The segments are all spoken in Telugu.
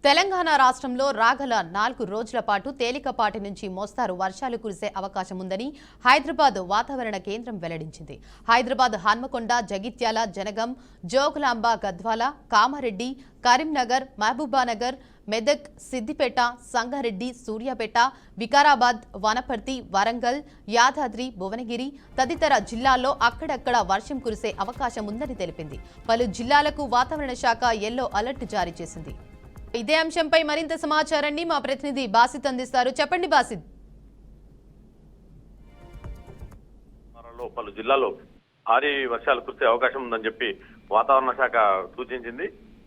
తెలంగాణ రాష్ట్రంలో రాగల 4 రోజుల పాటు తేలికపాటి నుంచి మోస్తారు వర్షాలు కురిసే అవకాశం ఉందని హైదరాబాద్ వాతావరణ కేంద్రం వెల్లడించింది. హైదరాబాద్ హన్మకొండ, జగిత్యాల, జనగం, జోగులాంబ, గద్వాల, కామారెడ్డి, కరీంనగర్, మహబూబానగర్, మెదక్, సిద్దిపేట, సంగారెడ్డి, సూర్యాపేట, వికారాబాద్, వనపర్తి, వరంగల్, యాదాద్రి, భువనగిరి తదితర జిల్లాల్లో అక్కడక్కడ వర్షం కురిసే అవకాశం ఉందని తెలిపింది. పలు జిల్లాలకు వాతావరణ శాఖ యెల్లో అలర్ట్ జారీ చేసింది. ఇదే అంశంపై మరింత సమాచారాన్ని మా ప్రతినిధి బాసిత్ అందిస్తారు. చెప్పండి బాసిత్. పలు జిల్లాల్లో భారీ వర్షాలు కురిసే అవకాశం ఉందని చెప్పి వాతావరణ శాఖ సూచించింది.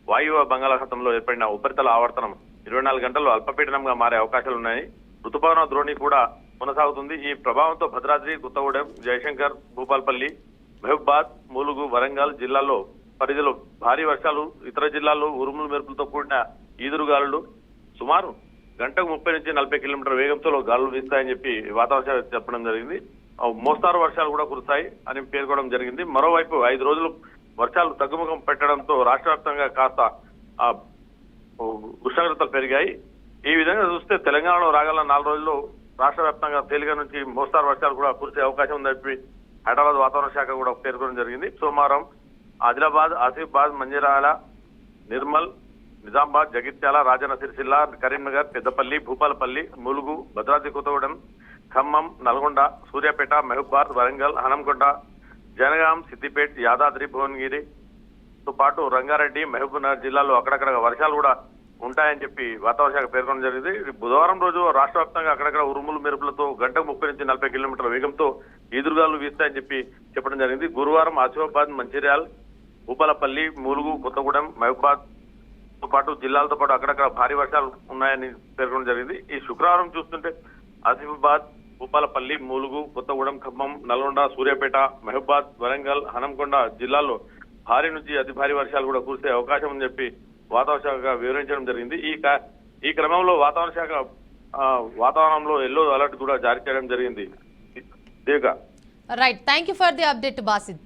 వాయువ్య బంగాళాఖాతంలో ఏర్పడిన ఉపరితల ఆవర్తనం 24 గంటల్లో అల్పపీడనంగా మారే అవకాశాలున్నాయి. ఋతుపవన ద్రోణి కూడా కొనసాగుతుంది. ఈ ప్రభావంతో భద్రాద్రి, కొత్తగూడెం, జయశంకర్, భూపాల్పల్లి, మహబూబాద్, ములుగు, వరంగల్ జిల్లాల్లో పరిధిలో భారీ వర్షాలు, ఇతర జిల్లాల్లో ఉరుములు మెరుపులతో కూడిన ఈదురుగాలులు సుమారు గంటకు 30 నుంచి 40 కిలోమీటర్ల వేగంతో గాలులు వీస్తాయని చెప్పి వాతావరణ శాఖ చెప్పడం జరిగింది. మోస్తారు వర్షాలు కూడా కురుస్తాయి అని పేర్కొనడం జరిగింది. మరోవైపు 5 రోజులు వర్షాలు తగ్గుముఖం పెట్టడంతో రాష్ట్ర వ్యాప్తంగా కాస్త ఉష్ణోగ్రతలు పెరిగాయి. ఈ విధంగా చూస్తే తెలంగాణలో రాగల 4 రోజుల్లో రాష్ట్ర వ్యాప్తంగా తేలిక నుంచి మోస్తారు వర్షాలు కూడా కురిసే అవకాశం ఉందని చెప్పి హైదరాబాద్ వాతావరణ శాఖ కూడా పేర్కొనడం జరిగింది. సోమవారం ఆదిలాబాద్, ఆసిఫాబాద్, మంచిర్యాల, నిర్మల్, నిజామాబాద్, జగిత్యాల, రాజన్న సిరిసిల్ల, కరీంనగర్, పెద్దపల్లి, భూపాలపల్లి, ములుగు, భద్రాద్రి కొత్తగూడెం, ఖమ్మం, నల్గొండ, సూర్యాపేట, మహబూబాద్, వరంగల్, హనంకొండ, జనగాం, సిద్దిపేట, యాదాద్రి, భువనగిరితో పాటు రంగారెడ్డి, మహబూబ్నగర్ జిల్లాల్లో అక్కడక్కడ వర్షాలు కూడా ఉంటాయని చెప్పి వాతావరణ శాఖ పేర్కొనడం జరిగింది. బుధవారం రోజు రాష్ట్ర వ్యాప్తంగా అక్కడక్కడ ఉరుములు మెరుపులతో గంటకు 30 నుంచి 40 కిలోమీటర్ల వేగంతో ఈదురుగాలు వీస్తాయని చెప్పి చెప్పడం జరిగింది. గురువారం ఆసిఫాబాద్, మంచిర్యాల, భూపాలపల్లి, ములుగు, కొత్తగూడెం, మహబూబాద్ తో పాటు జిల్లాలతో పాటు అక్కడక్కడ భారీ వర్షాలు ఉన్నాయని పేర్కొనడం జరిగింది. ఈ శుక్రవారం చూస్తుంటే ఆసిఫాబాద్, భూపాలపల్లి, ములుగు, కొత్తగూడెం, ఖమ్మం, నల్గొండ, సూర్యాపేట, మహబూబాద్, వరంగల్, హనంకొండ జిల్లాల్లో భారీ నుంచి అతి భారీ వర్షాలు కూడా కురిసే అవకాశం ఉందని చెప్పి వాతావరణ శాఖ వివరించడం జరిగింది. ఈ క్రమంలో వాతావరణ శాఖ వాతావరణంలో యెల్లో అలర్ట్ కూడా జారీ చేయడం జరిగింది. Right, thank you for the update Basit.